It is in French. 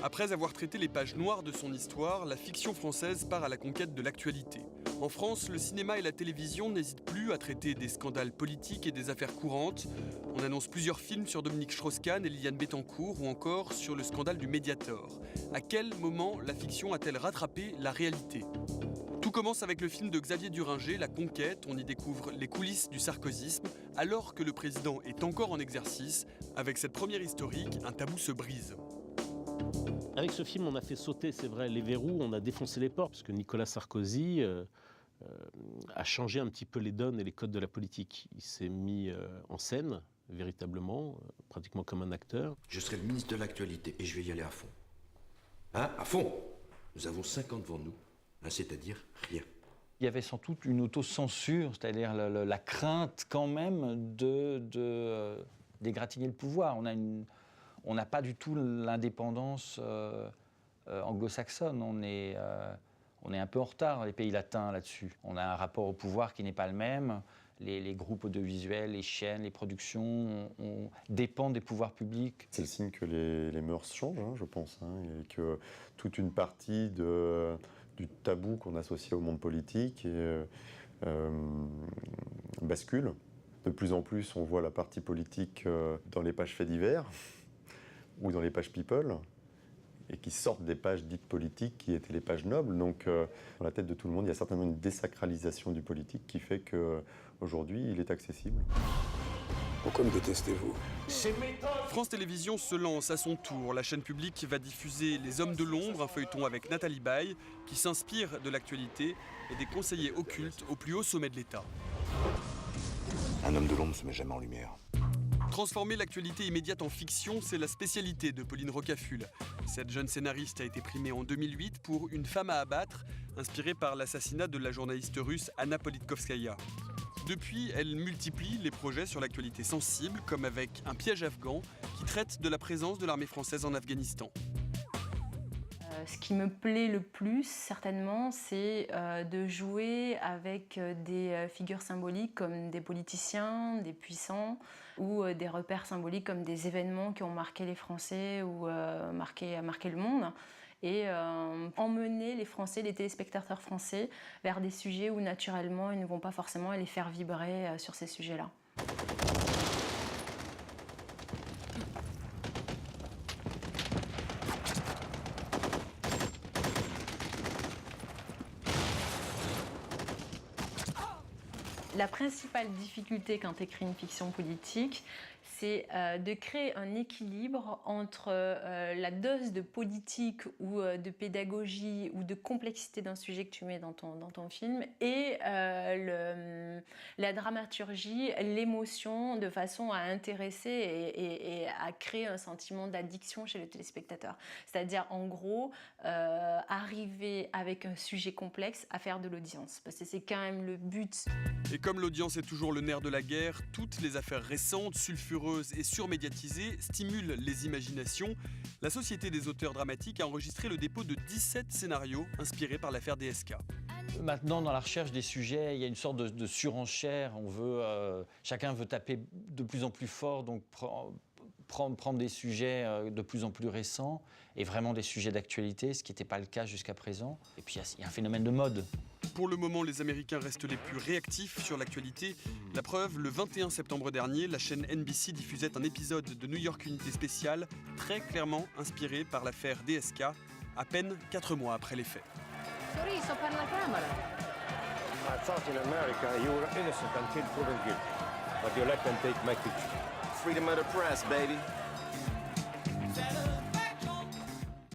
Après avoir traité les pages noires de son histoire, la fiction française part à la conquête de l'actualité. En France, le cinéma et la télévision n'hésitent plus à traiter des scandales politiques et des affaires courantes. On annonce plusieurs films sur Dominique Strauss-Kahn et Liliane Bettencourt ou encore sur le scandale du Mediator. À quel moment la fiction a-t-elle rattrapé la réalité ? Tout commence avec le film de Xavier Duringer, La Conquête. On y découvre les coulisses du sarkozysme, alors que le président est encore en exercice. Avec cette première historique, un tabou se brise. Avec ce film, on a fait sauter, c'est vrai, les verrous, on a défoncé les portes, parce que Nicolas Sarkozy a changé un petit peu les donnes et les codes de la politique. Il s'est mis en scène, véritablement, pratiquement comme un acteur. Je serai le ministre de l'actualité et je vais y aller à fond. Hein, à fond. Nous avons 5 ans devant nous, hein, c'est-à-dire rien. Il y avait sans doute une autocensure, c'est-à-dire la crainte quand même d'égratigner le pouvoir. On n'a pas du tout l'indépendance anglo-saxonne. On est un peu en retard, les pays latins, là-dessus. On a un rapport au pouvoir qui n'est pas le même. Les groupes audiovisuels, les chaînes, les productions dépendent des pouvoirs publics. C'est le signe que les mœurs changent, hein, je pense, hein, et que toute une partie du tabou qu'on associe au monde politique bascule. De plus en plus, on voit la partie politique dans les pages faits divers ou dans les pages people, et qui sortent des pages dites politiques qui étaient les pages nobles. Donc, dans la tête de tout le monde, il y a certainement une désacralisation du politique qui fait qu'aujourd'hui, il est accessible. Pourquoi me détestez-vous ? France Télévisions se lance à son tour. La chaîne publique va diffuser Les Hommes de l'Ombre, un feuilleton avec Nathalie Baye, qui s'inspire de l'actualité et des conseillers occultes au plus haut sommet de l'État. Un homme de l'ombre ne se met jamais en lumière. Transformer l'actualité immédiate en fiction, c'est la spécialité de Pauline Rocaful. Cette jeune scénariste a été primée en 2008 pour Une femme à abattre, inspirée par l'assassinat de la journaliste russe Anna Politkovskaya. Depuis, elle multiplie les projets sur l'actualité sensible, comme avec Un piège afghan, qui traite de la présence de l'armée française en Afghanistan. Ce qui me plaît le plus, certainement, c'est de jouer avec des figures symboliques comme des politiciens, des puissants, ou des repères symboliques comme des événements qui ont marqué les Français ou marqué le monde, et emmener les Français, les téléspectateurs français, vers des sujets où naturellement ils ne vont pas forcément les faire vibrer sur ces sujets-là. La principale difficulté quand tu écris une fiction politique, c'est de créer un équilibre entre la dose de politique ou de pédagogie ou de complexité d'un sujet que tu mets dans ton film et la dramaturgie, l'émotion, de façon à intéresser et à créer un sentiment d'addiction chez le téléspectateur. C'est-à-dire, en gros, arriver avec un sujet complexe à faire de l'audience, parce que c'est quand même le but. Et comme l'audience est toujours le nerf de la guerre, toutes les affaires récentes, sulfureuses et surmédiatisées stimulent les imaginations. La Société des auteurs dramatiques a enregistré le dépôt de 17 scénarios inspirés par l'affaire DSK. Maintenant, dans la recherche des sujets, il y a une sorte de surenchère. Chacun veut taper de plus en plus fort, donc prendre des sujets de plus en plus récents et vraiment des sujets d'actualité, ce qui n'était pas le cas jusqu'à présent. Et puis, il y a un phénomène de mode. Pour le moment, les Américains restent les plus réactifs sur l'actualité. La preuve, le 21 septembre dernier, la chaîne NBC diffusait un épisode de New York Unité Spéciale très clairement inspiré par l'affaire DSK, à peine 4 mois après les faits. Sorriso per la camera. I thought in America you were innocent until proven guilty. But you let them take my picture. Freedom of the press, baby.